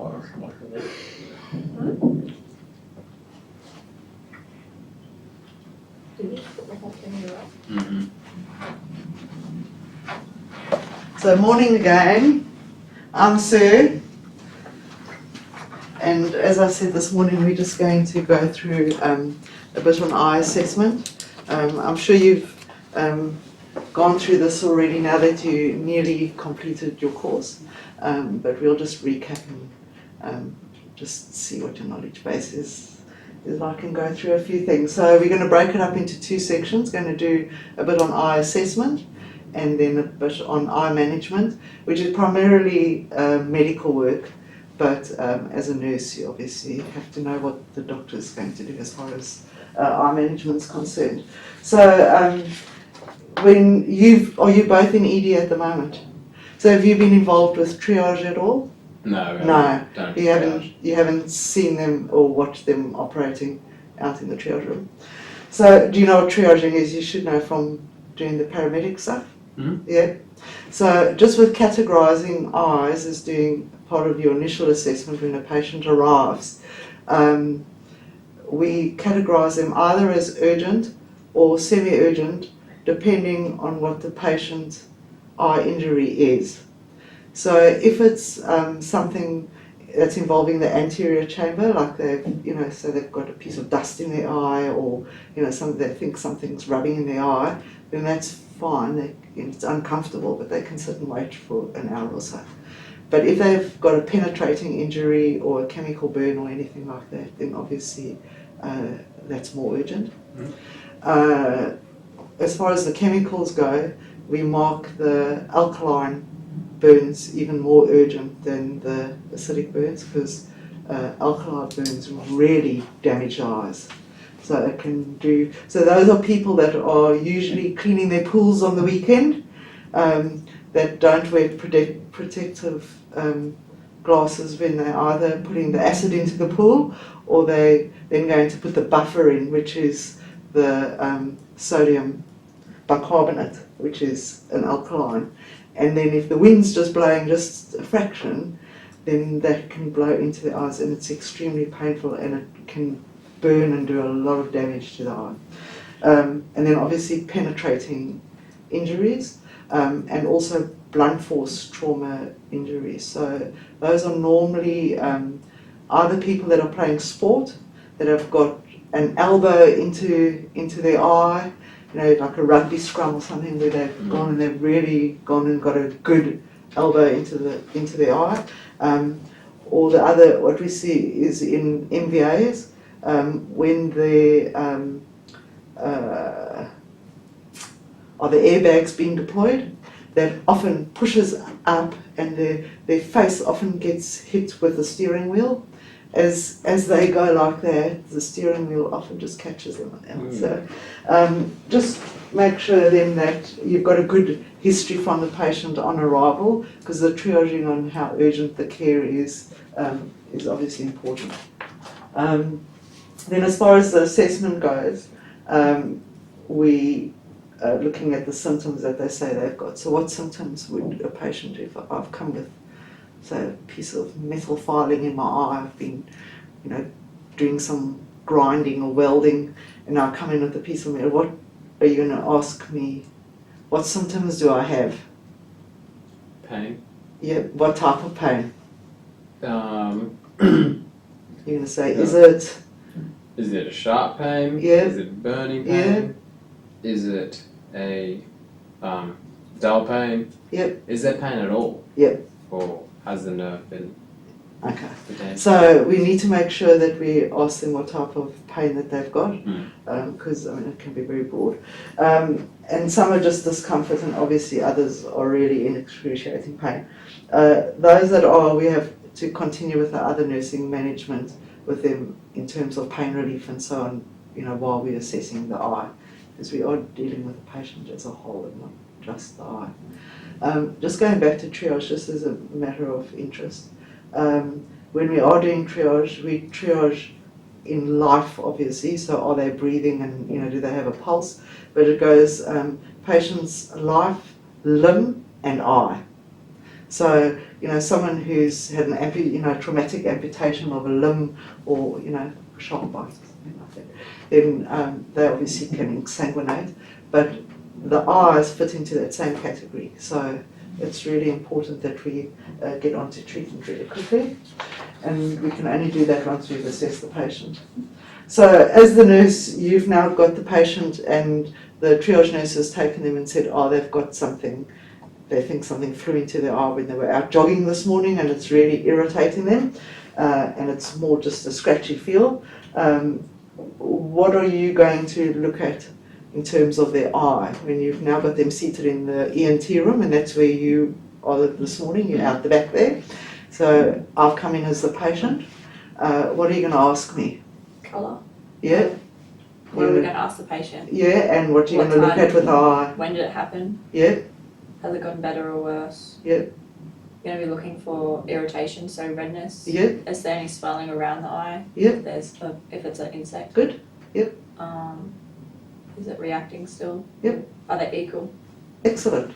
or what are they? Mm-hmm. So morning again, I'm Sue, and as I said this morning we're just going to go through a bit on eye assessment. I'm sure you've gone through this already now that you nearly completed your course, but we'll just recap and just see what your knowledge base is like and go through a few things. So we're going to break it up into two sections, going to do a bit on eye assessment and then a bit on eye management, which is primarily medical work, but as a nurse you obviously have to know what the doctor is going to do as far as eye management is concerned. So are you both in ED at the moment? So have you been involved with triage at all? No. Don't You haven't seen them or watched them operating out in the triage room. So do you know what triaging is? You should know from doing the paramedic stuff. Mm-hmm. Yeah. So just with categorising eyes as doing part of your initial assessment when a patient arrives, we categorise them either as urgent or semi-urgent depending on what the patient's eye injury is. So if it's something that's involving the anterior chamber, like so they've got a piece of dust in their eye, or they think something's rubbing in their eye, then that's fine. It's uncomfortable, but they can sit and wait for an hour or so. But if they've got a penetrating injury or a chemical burn or anything like that, then obviously that's more urgent. Mm-hmm. As far as the chemicals go, we mark the alkaline burns even more urgent than the acidic burns, because alkaline burns really damage the eyes. So those are people that are usually cleaning their pools on the weekend, that don't wear protective glasses when they're either putting the acid into the pool or they then going to put the buffer in, which is the sodium bicarbonate, which is an alkaline. And then if the wind's just blowing just a fraction, then that can blow into the eyes, and it's extremely painful, and it can burn and do a lot of damage to the eye. And then obviously penetrating injuries, and also blunt force trauma injuries. So those are normally either people that are playing sport, that have got an elbow into their eye, like a rugby scrum or something, where they've gone and they've really gone and got a good elbow into their eye. Or the other, what we see is in MVAs, when there are the airbags being deployed, that often pushes up, and their face often gets hit with the steering wheel. As they go like that, the steering wheel often just catches them. So just make sure then that you've got a good history from the patient on arrival, because the triaging on how urgent the care is obviously important. Then as far as the assessment goes, we are looking at the symptoms that they say they've got. So what symptoms would a patient, if I've come with, say, a piece of metal filing in my eye, I've been, doing some grinding or welding, and now I come in with a piece of metal, what are you going to ask me? What symptoms do I have? Pain. Yeah, what type of pain? You're going to say, Yeah. Is it a sharp pain? Yeah. Is it burning pain? Yeah. Is it a dull pain? Yep. Is there pain at all? Yep. Or has the nerve been Okay. damaged? So we need to make sure that we ask them what type of pain that they've got, because it can be very broad. And some are just discomfort, and obviously others are really in excruciating pain. Those that are, we have to continue with our other nursing management with them in terms of pain relief and so on, while we're assessing the eye, because we are dealing with the patient as a whole and not just the eye. Just going back to triage, just as a matter of interest, when we are doing triage, we triage in life, obviously, so are they breathing and do they have a pulse, but it goes patient's life, limb and eye. So, someone who's had an traumatic amputation of a limb or, sharp bite, something like that, then they obviously can exsanguinate, but the eyes fit into that same category. So it's really important that we get onto treatment really quickly, and we can only do that once we've assessed the patient. So as the nurse, you've now got the patient, and the triage nurse has taken them and said, oh, they've got something. They think something flew into their eye when they were out jogging this morning, and it's really irritating them, and it's more just a scratchy feel. What are you going to look at in terms of their eye when you've now got them seated in the ENT room, and that's where you are this morning, you're out the back there. So I've come in as the patient. What are you going to ask me? Colour. Yeah? What are we going to ask the patient? Yeah, and what you're What going to look time? at with the eye. When did it happen? Yeah, Has it gotten better or worse? Yeah. You're going to be looking for irritation, so redness. yeah, Is there any swelling around the eye? Yeah. If it's an insect. Good. Yep. Is it reacting still? Yep. Are they equal? Excellent.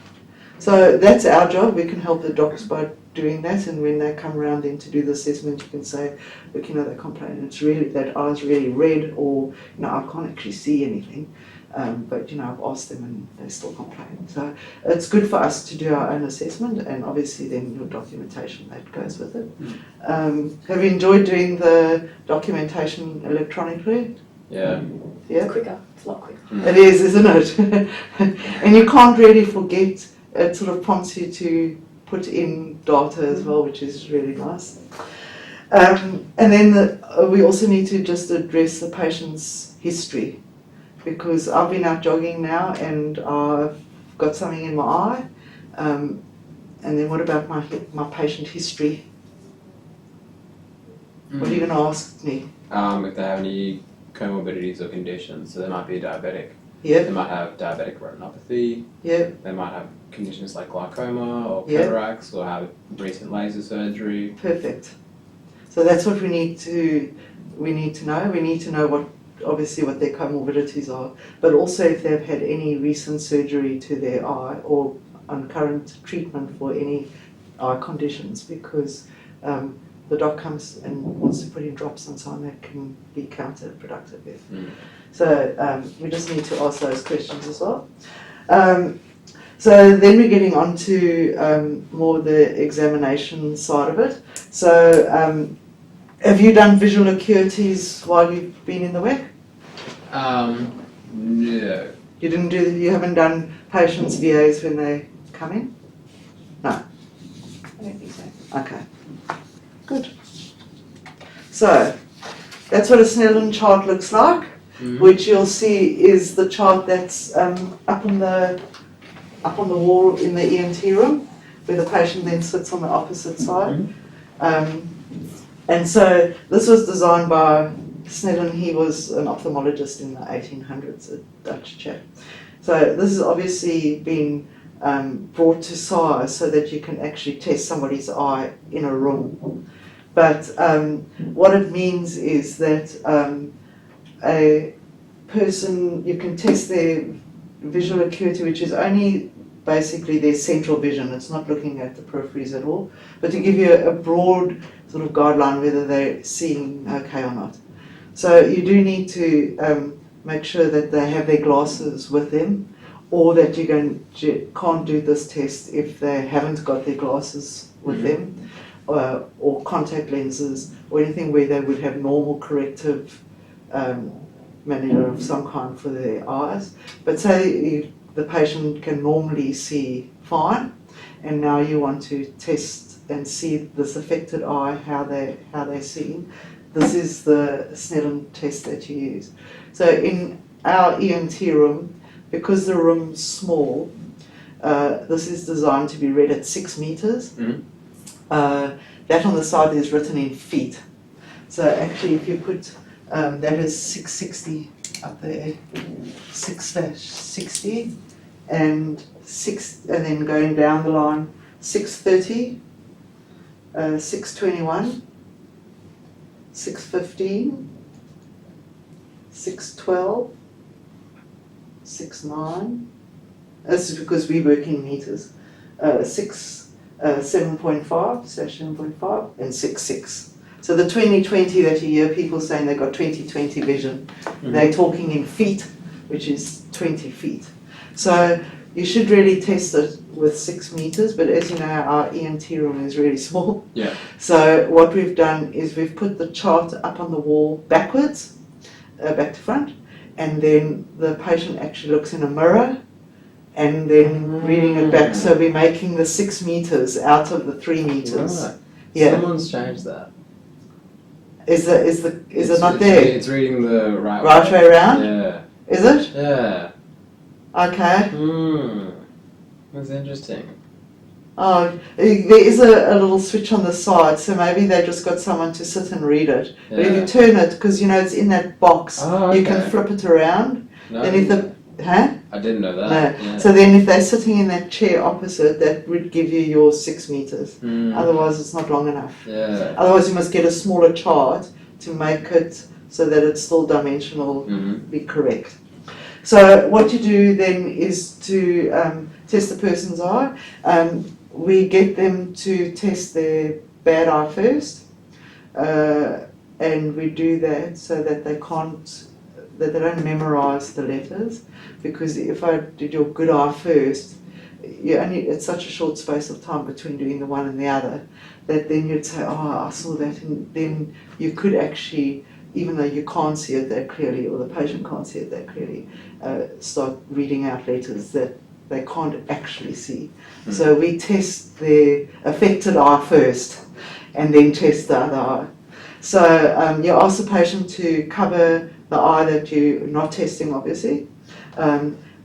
So that's our job. We can help the doctors by doing that, and when they come around in to do the assessment, you can say, look, they complain, it's really, that eye's really red, or, I can't actually see anything. But I've asked them and they still complain. So it's good for us to do our own assessment, and obviously then your documentation that goes with it. Have you enjoyed doing the documentation electronically? Yeah. Yeah? It's quicker. It's a lot quicker. It is, isn't it? And you can't really forget. It sort of prompts you to put in data as well, which is really nice. And then we also need to just address the patient's history, because I've been out jogging now and I've got something in my eye. And then what about my patient history? What are you going to ask me? If they have any comorbidities or conditions, so they might be diabetic. Yeah, They might have diabetic retinopathy. yeah, They might have conditions like glaucoma or Yeah. cataracts, or have recent laser surgery. perfect. So that's what we need to know. We need to know what their comorbidities are, but also if they've had any recent surgery to their eye or on current treatment for any eye conditions, because the doc comes and wants to put in drops and so on that can be counterproductive. So we just need to ask those questions as well. So then we're getting on to more the examination side of it. So have you done visual acuities while you've been in the WEC? No. You haven't done patients' VAs when they come in? I don't think so. Okay, good. So that's what a Snellen chart looks like, which you'll see is the chart that's up on the wall in the ENT room, where the patient then sits on the opposite side. And so this was designed by Snellen. He was an ophthalmologist in the 1800s, a Dutch chap. So this has obviously been brought to size so that you can actually test somebody's eye in a room. But what it means is that a person, you can test their visual acuity, which is only basically their central vision. It's not looking at the peripheries at all, but to give you a broad sort of guideline whether they're seeing okay or not. So you do need to make sure that they have their glasses with them, or that you can't do this test if they haven't got their glasses with them, or contact lenses, or anything where they would have normal corrective manner of some kind for their eyes. But say the patient can normally see fine, and now you want to test and see this affected eye, how they're seeing. This is the Snellen test that you use. So in our ENT room, because the room's small, this is designed to be read at 6 meters. That on the side is written in feet. So actually if you put, that is 660 up there, 6/60, and then going down the line, 630, 621, 615, 612, 69. This is because we work in meters. 7.5/7.5 and 6.6. So the 20/20 that you hear people saying they've got 20/20 vision, they're talking in feet, which is 20 feet. So you should really test it with 6 meters, but as you know, our ENT room is really small. Yeah. So what we've done is we've put the chart up on the wall backwards, back to front, and then the patient actually looks in a mirror and then reading it back. So we're making the 6 meters out of the 3 meters. Right. Yeah. Someone's changed that. Is it not there? It's reading the right Right way around? Yeah. Is it? Yeah. Okay. That's interesting. Oh, there is a little switch on the side, so maybe they just got someone to sit and read it. But if Yeah. you turn it, because you know it's in that box, Oh, you can okay. flip it around. No, Then if I didn't know that. No. Yeah. So then if they're sitting in that chair opposite, that would give you your 6 meters. Mm. Otherwise it's not long enough. Yeah. Otherwise you must get a smaller chart to make it so that it's still Mm-hmm. be correct. So what you do then is to test the person's eye. We get them to test their bad eye first, and we do that so that they don't memorize the letters, because if I did your good eye first, it's such a short space of time between doing the one and the other that then you'd say, oh, I saw that, and then you could actually, even though you can't see it that clearly, or the patient can't see it that clearly, start reading out letters that they can't actually see. Mm. So we test the affected eye first, and then test the other eye. So you ask the patient to cover the eye that you're not testing, obviously,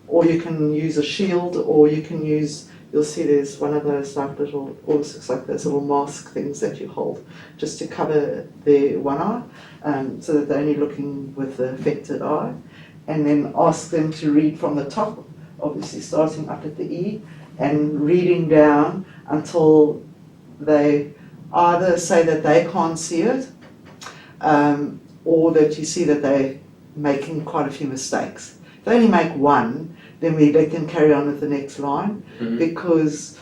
or you can use a shield, or you can use, you'll see there's one of those like little, almost looks like those little mask things that you hold, just to cover the one eye, so that they're only looking with the affected eye, and then ask them to read from the top, obviously starting up at the E, and reading down until they either say that they can't see it, or that you see that they're making quite a few mistakes. If they only make one, then we let them carry on with the next line, Mhm. because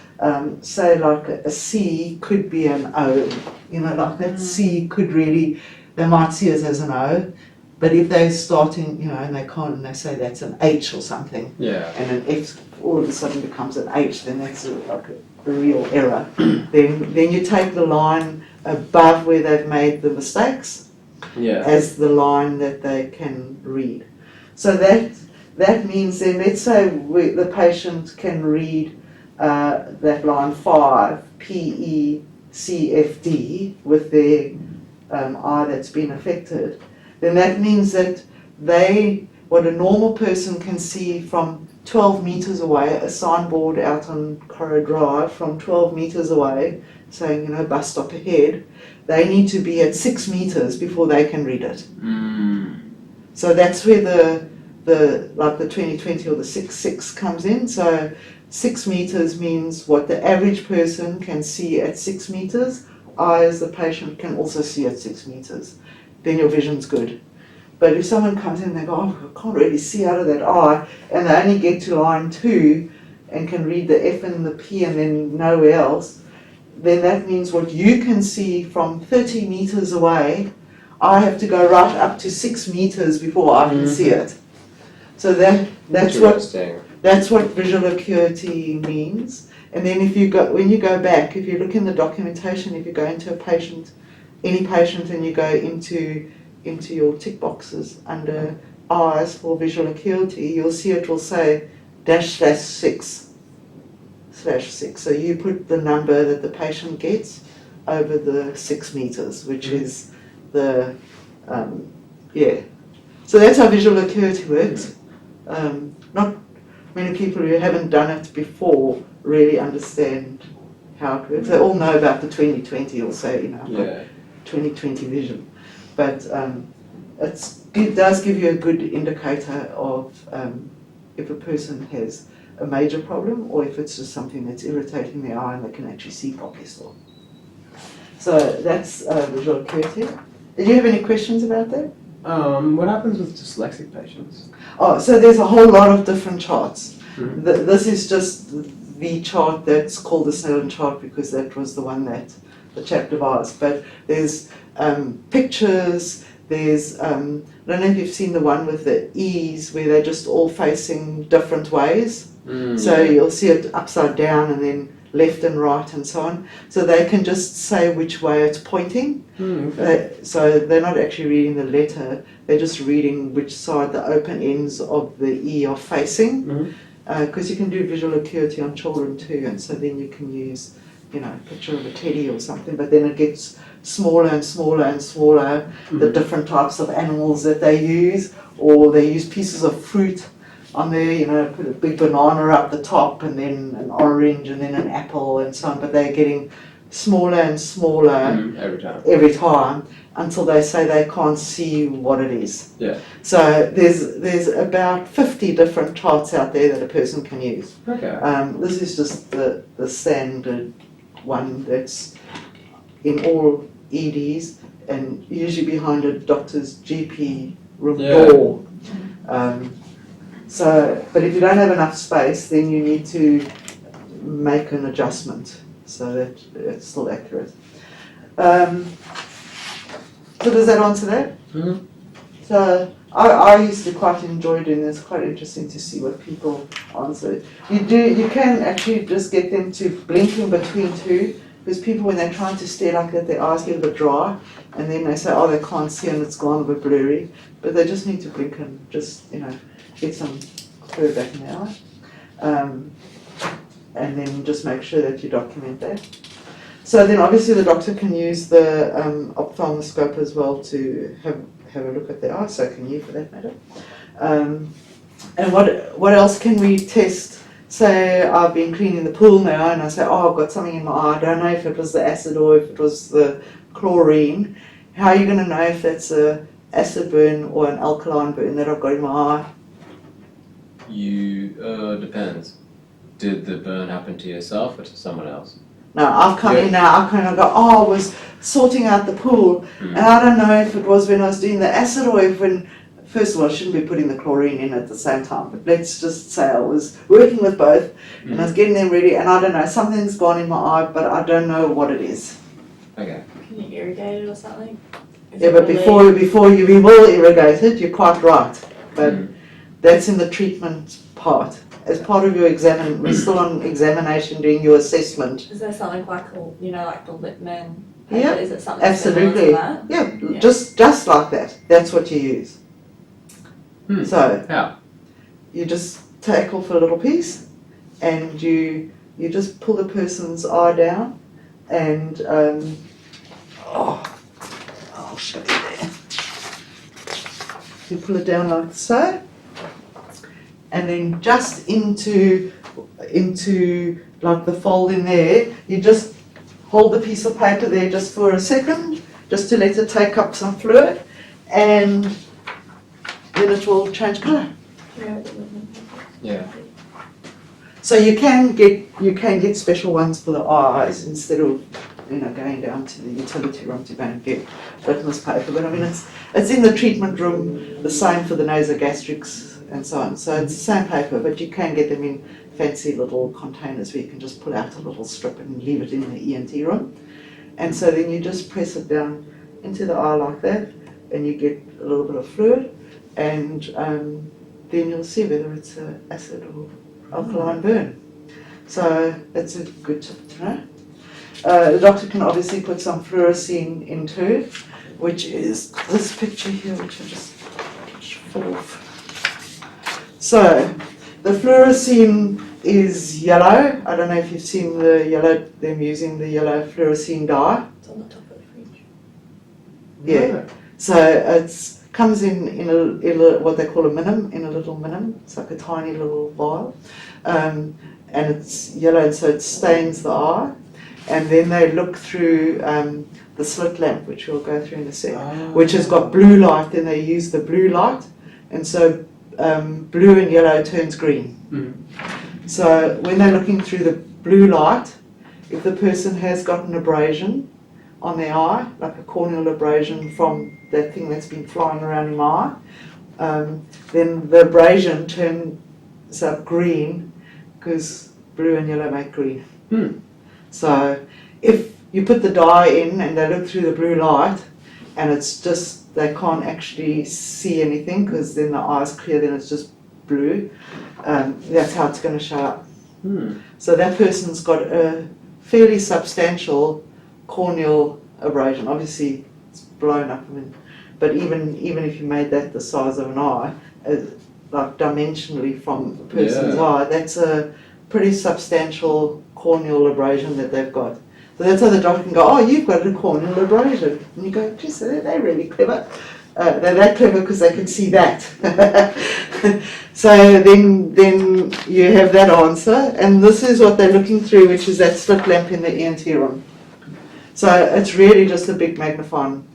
say like a C could be an O, like that C could really, they might see it as an O, but if they're starting, and they can't, and they say that's an H or something, Yeah. and an X all of a sudden becomes an H, then that's like a real error. then you take the line above where they've made the mistakes Yeah. as the line that they can read. So that means then, let's say the patient can read that line 5, PECFD, with their eye that's been affected, then that means that what a normal person can see from 12 meters away, a signboard out on Corrow Drive from 12 meters away saying, bus stop ahead, they need to be at 6 meters before they can read it. So that's where the 20/20 or the 6/6 comes in. So 6 meters means what the average person can see at 6 meters, I as the patient can also see at 6 meters. Then your vision's good. But if someone comes in and they go, oh, I can't really see out of that eye, and they only get to line 2 and can read the F and the P and then nowhere else, then that means what you can see from 30 meters away, I have to go right up to 6 meters before I can see it. So that's what visual acuity means. And then when you go back, if you look in the documentation, if you go into any patient, and you go into your tick boxes under eyes for visual acuity, you'll see it will say /6/6. So you put the number that the patient gets over the 6 meters, which is the, So that's how visual acuity works. Not many people who haven't done it before really understand how it works. They all know about the 20/20, or say, Yeah. 20/20 vision. But it does give you a good indicator of if a person has a major problem, or if it's just something that's irritating their eye and they can actually see properly still. So that's visual acuity. Did you have any questions about that? What happens with dyslexic patients? Oh, so there's a whole lot of different charts. Mhm. This is just the chart that's called the Snellen chart because that was the one that the chap devised. But there's pictures, there's, I don't know if you've seen the one with the E's where they're just all facing different ways. So you'll see it upside down and then left and right and so on. So they can just say which way it's pointing. So they're not actually reading the letter, they're just reading which side the open ends of the E are facing. Because you can do visual acuity on children too, and so then you can use, you know, a picture of a teddy or something, but then it gets smaller and smaller and smaller, the different types of animals that they use, or they use pieces of fruit on there, you know, put a big banana up the top and then an orange and then an apple and so on, but they're getting smaller and smaller every time until they say they can't see what it is. Yeah. So there's about 50 different charts out there that a person can use. Okay. This is just the standard one that's in all EDs and usually behind a doctor's GP room door. But if you don't have enough space, then you need to make an adjustment so that it's still accurate. So does that answer that? So I used to quite enjoy doing this. Quite interesting to see what people answer. You can actually just get them to blink in between two, because people when they're trying to stare like that, their eyes get a bit dry, and then they say, oh, they can't see and it's gone a bit blurry. But they just need to blink and just, you know, get some fur back in their eye. And then just make sure that you document that. So then obviously the doctor can use the ophthalmoscope as well to have a look at the eye, so can you for that matter. And what else can we test? Say I've been cleaning the pool now and I say, oh, I've got something in my eye, I don't know if it was the acid or if it was the chlorine. How are you going to know if that's a acid burn or an alkaline burn that I've got in my eye? Depends. Did the burn happen to yourself or to someone else? No, I've come in now, I kind of go, oh, I was sorting out the pool, and I don't know if it was when I was doing the acid or if when, first of all, I shouldn't be putting the chlorine in at the same time, but let's just say I was working with both, and I was getting them ready, and I don't know, something's gone in my eye, but I don't know what it is. Okay. Can you irrigate it or something? Yeah, but before we will irrigate it, you're quite right, but that's in the treatment part. As part of your we're still on examination doing your assessment. Is there something like, you know, like the Littman? Yeah, is it something absolutely. similar to that? Yeah, just like that. That's what you use. So you just take off a little piece, and you just pull the person's eye down, and I'll show you there. You pull it down like so. And then just into like the fold in there, you just hold the piece of paper there just for a second, just to let it take up some fluid, and then it will change colour. Yeah. So you can get special ones for the eyes instead of, you know, going down to the utility room to go and get litmus paper. But I mean, it's in the treatment room, the same for the nasogastrics and so on. So it's the same paper, but you can get them in fancy little containers where you can just pull out a little strip and leave it in the ENT room. And so then you just press it down into the eye like that, and you get a little bit of fluid, and then you'll see whether it's an acid or alkaline burn. So that's a good tip to know. The doctor can obviously put some fluorescein into it, which is this picture here, which I just fall off. So the fluorescein is yellow. I don't know if you've seen them using the yellow fluorescein dye. It's on the top of the fridge. Yeah. So it comes in a what they call a minim, in a little minim. It's like a tiny little vial, and it's yellow, and so it stains the eye. And then they look through the slit lamp, which we'll go through in a sec, which has got blue light. Then they use the blue light, and so blue and yellow turns green. So when they're looking through the blue light, if the person has got an abrasion on their eye, like a corneal abrasion from that thing that's been flying around in my eye, then the abrasion turns up green because blue and yellow make green. Hmm. So if you put the dye in and they look through the blue light and it's just, they can't actually see anything because then the eye's clear, then it's just blue, that's how it's going to show up. Hmm. So that person's got a fairly substantial corneal abrasion. Obviously it's blown up, but even if you made that the size of an eye, like dimensionally from a person's Yeah. eye, that's a pretty substantial corneal abrasion that they've got. So that's how the doctor can go, oh, you've got a corneal abrasion. And you go, geez, they're really clever. They're that clever because they can see that. So then you have that answer, and this is what they're looking through, which is that slit lamp in the ENT room. So it's really just a big magnifying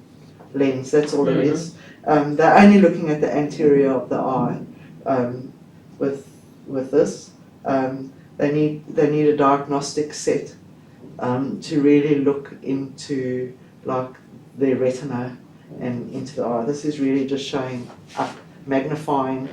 lens, that's all it is. They're only looking at the anterior of the eye with this. They need a diagnostic set to really look into like their retina and into the eye. This is really just showing up, magnifying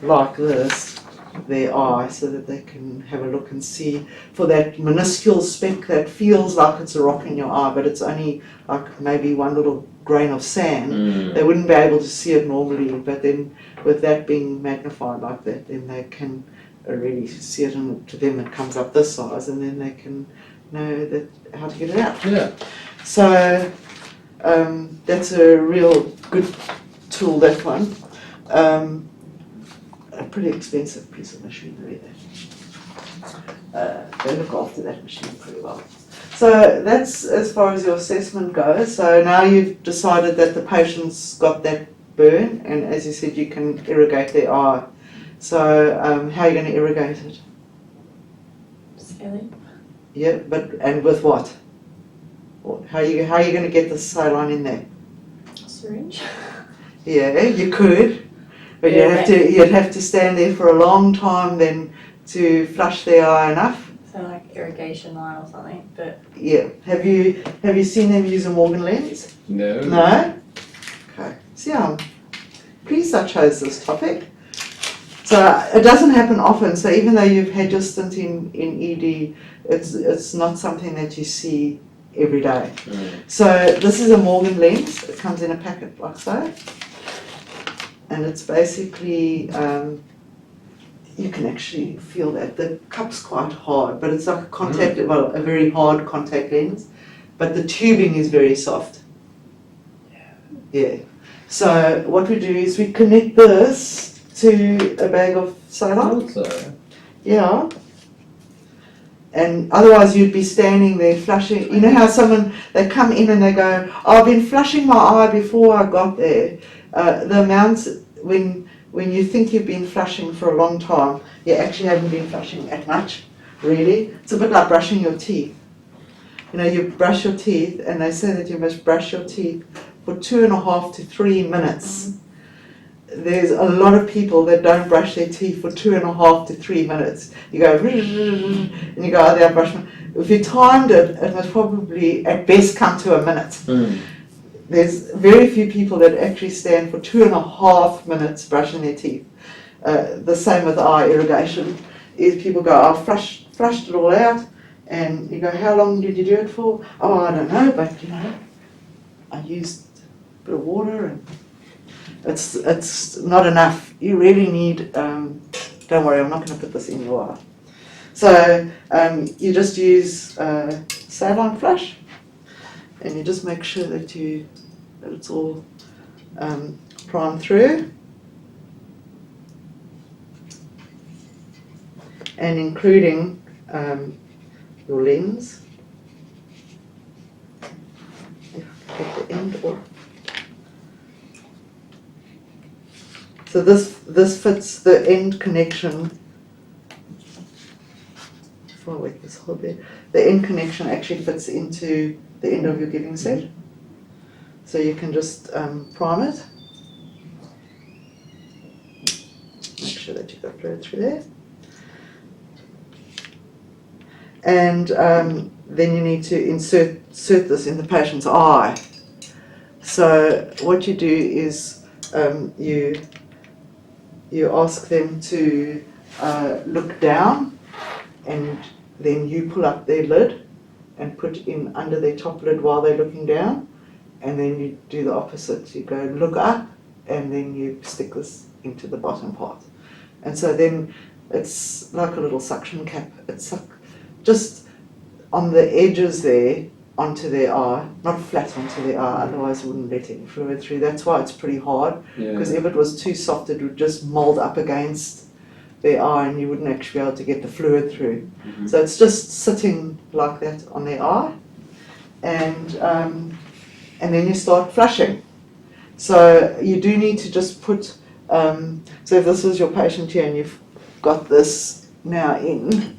like this their eye so that they can have a look and see for that minuscule speck that feels like it's a rock in your eye, but it's only like maybe one little grain of sand. They wouldn't be able to see it normally, but then with that being magnified like that, then they can really see it, and to them it comes up this size, and then they can know that how to get it out. Yeah. So that's a real good tool, that one. A pretty expensive piece of machinery there. They look after that machine pretty well. So that's as far as your assessment goes. So now you've decided that the patient's got that burn, and as you said, you can irrigate their eye. So how are you going to irrigate it? Saline. Yeah, and with what? How are you going to get the saline in there? Syringe. Yeah, you could, but Yeah, you'd have to stand there for a long time then to flush their eye enough. So like irrigation line or something, but Yeah. Have you seen them use a Morgan lens? No. No? Okay. See, I'm pleased I chose this topic. So it doesn't happen often, so even though you've had your stint in ED, it's not something that you see every day. So this is a Morgan lens. It comes in a packet like so. And it's basically, you can actually feel that. The cup's quite hard, but it's like a very hard contact lens. But the tubing is very soft. Yeah. So what we do is we connect this to a bag of saline. Also. Yeah. And otherwise you'd be standing there flushing. You know how they come in and they go, oh, I've been flushing my eye before I got there. The amounts, when you think you've been flushing for a long time, you actually haven't been flushing that much, really. It's a bit like brushing your teeth. You know, you brush your teeth and they say that you must brush your teeth for 2.5 to 3 minutes. There's a lot of people that don't brush their teeth for 2.5 to 3 minutes. You go, and you go, oh, there, I brush my... If you timed it, it must probably at best come to a minute. There's very few people that actually stand for 2.5 minutes brushing their teeth. The same with eye irrigation. Is people go, I flushed it all out, and you go, how long did you do it for? Oh, I don't know, but you know, I used a bit of water, and it's not enough. You really need. Don't worry, I'm not going to put this in your eye. So you just use saline flush, and you just make sure that it's all primed through, and including your lens. At the end, or so this fits the end connection. If I wet this whole bit, the end connection actually fits into the end of your giving set. So you can just prime it. Make sure that you've got fluid through there. And then you need to insert this in the patient's eye. So what you do is you ask them to look down and then you pull up their lid and put in under their top lid while they're looking down, and then you do the opposite. You go look up, and then you stick this into the bottom part. And so then it's like a little suction cap. It's just on the edges there onto their eye, not flat onto their eye, otherwise it wouldn't let any fluid through. That's why it's pretty hard, because if it was too soft it would just mould up against their eye and you wouldn't actually be able to get the fluid through. So it's just sitting like that on their eye, and then you start flushing. So you do need to just put, so if this is your patient here and you've got this now in,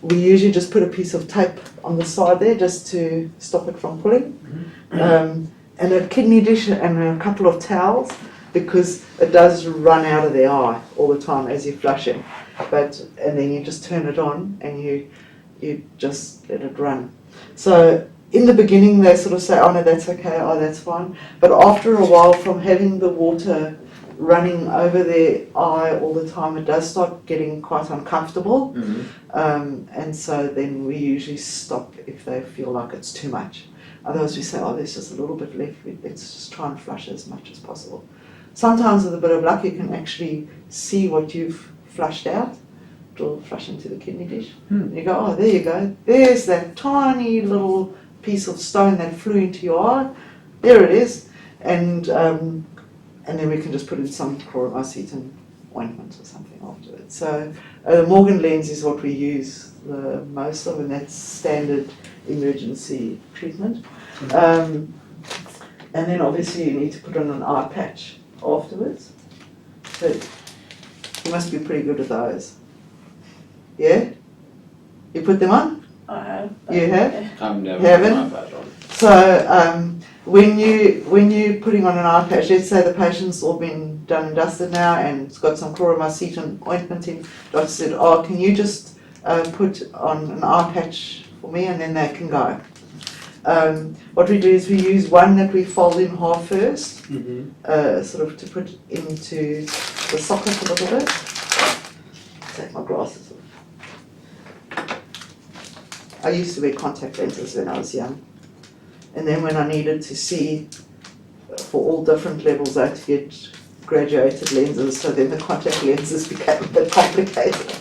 we usually just put a piece of tape on the side there just to stop it from pulling, and a kidney dish and a couple of towels, because it does run out of the eye all the time as you're flushing. And then you just turn it on and you just let it run. So in the beginning they sort of say, oh no, that's okay, oh that's fine. But after a while, from having the water running over their eye all the time, it does start getting quite uncomfortable. And so then we usually stop if they feel like it's too much. Otherwise we say, oh, there's just a little bit left, let's just try and flush as much as possible. Sometimes with a bit of luck you can actually see what you've flushed out. It'll flush into the kidney dish. And you go, oh, there you go. There's that tiny little piece of stone that flew into your eye. There it is. And then we can just put in some chloromycetin ointment or something afterwards. So the Morgan lens is what we use the most of, and that's standard emergency treatment. And then obviously you need to put on an eye patch afterwards. So you must be pretty good at those. Yeah? You put them on? I have. You have? I've never Haven't? put my patch on. So when you're putting on an eye patch, let's say the patient's all been done and dusted now and it's got some chloromycetin ointment in, doctor said, oh, can you just put on an eye patch for me, and then they can go. What we do is we use one that we fold in half first, sort of to put into the socket a little bit. Take my glasses off. I used to wear contact lenses when I was young. And then when I needed to see for all different levels, I had to get graduated lenses, so then the contact lenses became a bit complicated.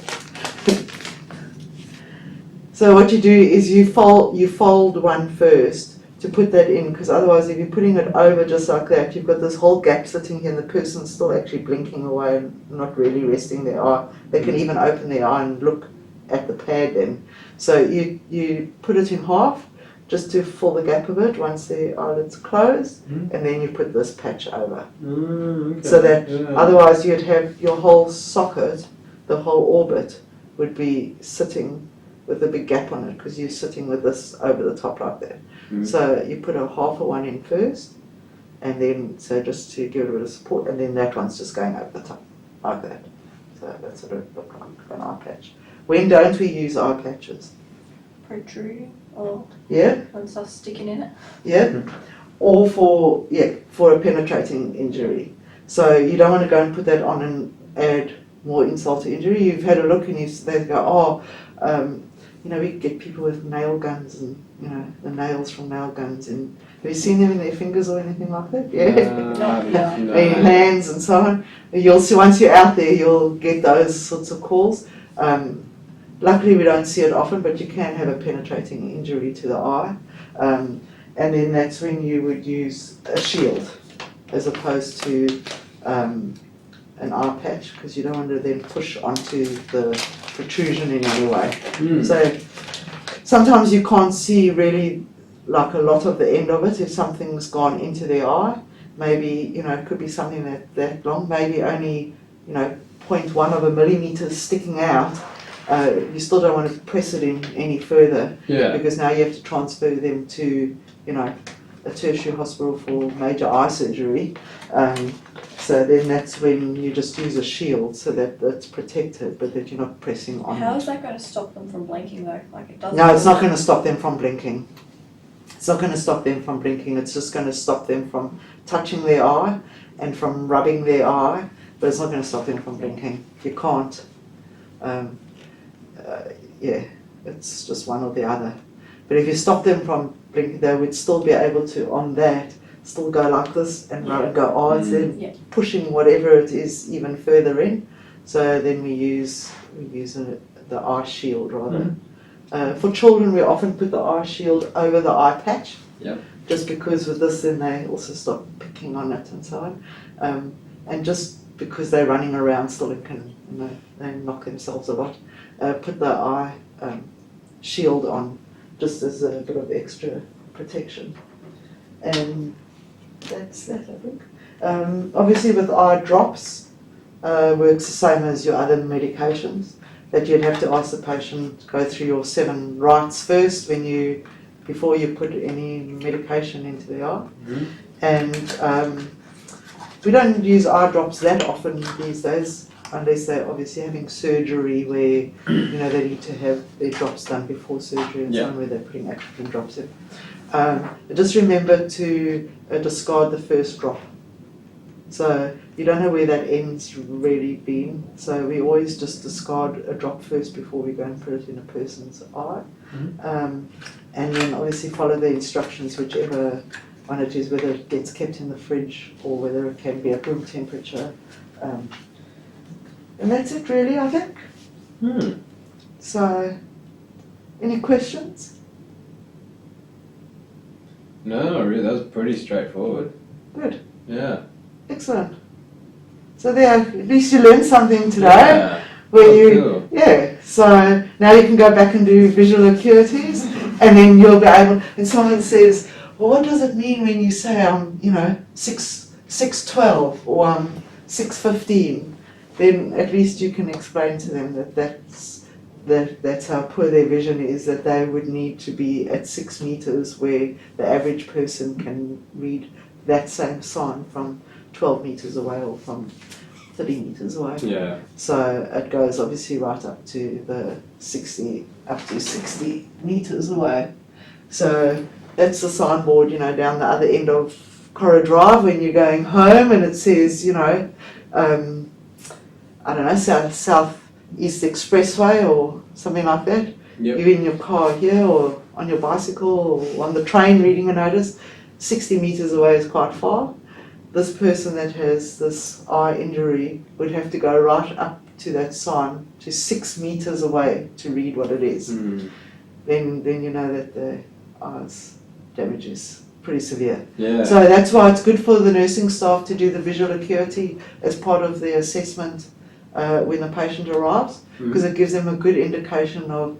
So what you do is you fold one first to put that in, because otherwise if you're putting it over just like that, you've got this whole gap sitting here and the person's still actually blinking away and not really resting their eye. They can even open their eye and look at the pad then. So you put it in half just to fill the gap a bit once the eyelid's closed, and then you put this patch over. Okay. So that otherwise you'd have your whole socket, the whole orbit, would be sitting with a big gap on it, because you're sitting with this over the top like that. So you put a half of one in first, and then so just to give it a bit of support, and then that one's just going over the top like that. So that's what it looks like, an eye patch. When don't we use eye patches? Protruding or Yeah, when stuff's sticking in it. yeah, or for a penetrating injury. So you don't want to go and put that on and add more insult to injury. You've had a look and they go, we get people with nail guns and the nails from nail guns, and have you seen them in their fingers or anything like that? Yeah. In hands and so on. You'll see once you're out there, you'll get those sorts of calls. Luckily we don't see it often, but you can have a penetrating injury to the eye, and then that's when you would use a shield as opposed to an eye patch, because you don't want to then push onto the protrusion in any way. So sometimes you can't see really like a lot of the end of it if something's gone into their eye. Maybe it could be something that long, maybe only 0.1 of a millimeter sticking out. You still don't want to press it in any further, because now you have to transfer them to a tertiary hospital for major eye surgery. So then that's when you just use a shield so that it's protected, but that you're not pressing on How it. is that going to stop them from blinking though? Like it doesn't. No, it's not going to stop them from blinking. It's not going to stop them from blinking. It's just going to stop them from touching their eye and from rubbing their eye, but it's not going to stop them from blinking. You can't. yeah, it's just one or the other. But if you stop them from blinking, they would still be able to, on that, still go like this and go odds, then Yeah. pushing whatever it is even further in. So then we use the eye shield rather. For children, we often put the eye shield over the eye patch. Yep. Just because with this, then they also stop picking on it and so on. And just because they're running around still and can, they knock themselves a lot, put the eye shield on just as a bit of extra protection. And that's that, I think. Obviously with eye drops, works the same as your other medications, that you'd have to ask the patient to go through your 7 rights first before you put any medication into the eye. And we don't use eye drops that often these days, unless they're obviously having surgery where they need to have their drops done before surgery and so on, where they're putting atropine drops in. Just remember to discard the first drop. So you don't know where that end's really been, so we always just discard a drop first before we go and put it in a person's eye. And then obviously follow the instructions, whichever one it is, whether it gets kept in the fridge or whether it can be at room temperature. And that's it really, I think. So, any questions? No, really, that was pretty straightforward. Good. Yeah. Excellent. So there, at least you learned something today. Yeah. Where That was you, cool. yeah. So now you can go back and do visual acuities, and then you'll be able. And someone says, "Well, what does it mean when you say I'm, 6'12" or I'm 6'15"? Then at least you can explain to them that's how poor their vision is. That they would need to be at 6 meters, where the average person can read that same sign from 12 meters away or from 30 meters away. Yeah. So it goes obviously right up to 60 meters away. So that's the signboard, down the other end of Cora Drive when you're going home, and it says, South East Expressway or something like that. Yep. You're in your car here or on your bicycle or on the train reading a notice. 60 meters away is quite far. This person that has this eye injury would have to go right up to that sign to 6 meters away to read what it is. Then you know that the eye's damage is pretty severe. Yeah. So that's why it's good for the nursing staff to do the visual acuity as part of the assessment when the patient arrives, because it gives them a good indication of,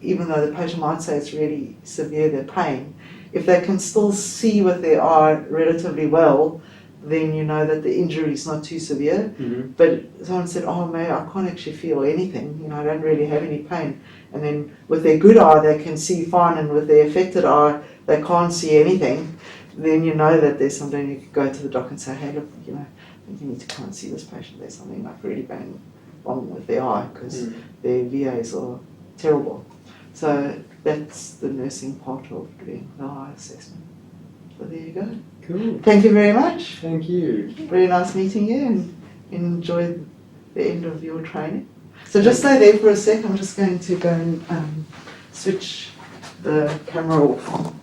even though the patient might say it's really severe, their pain, if they can still see with their eye relatively well, then you know that the injury is not too severe. But someone said, "Oh, May, I can't actually feel anything, I don't really have any pain." And then with their good eye they can see fine, and with their affected eye they can't see anything, then you know that there's something. You could go to the doctor and say, "Hey, look, I think you need to come and see this patient. There's something like really bad wrong with their eye because their VAs are terrible." So that's the nursing part of doing the eye assessment. So there you go. Cool. Thank you very much. Thank you. Very nice meeting you, and enjoy the end of your training. So just stay there for a sec. I'm just going to go and switch the camera off.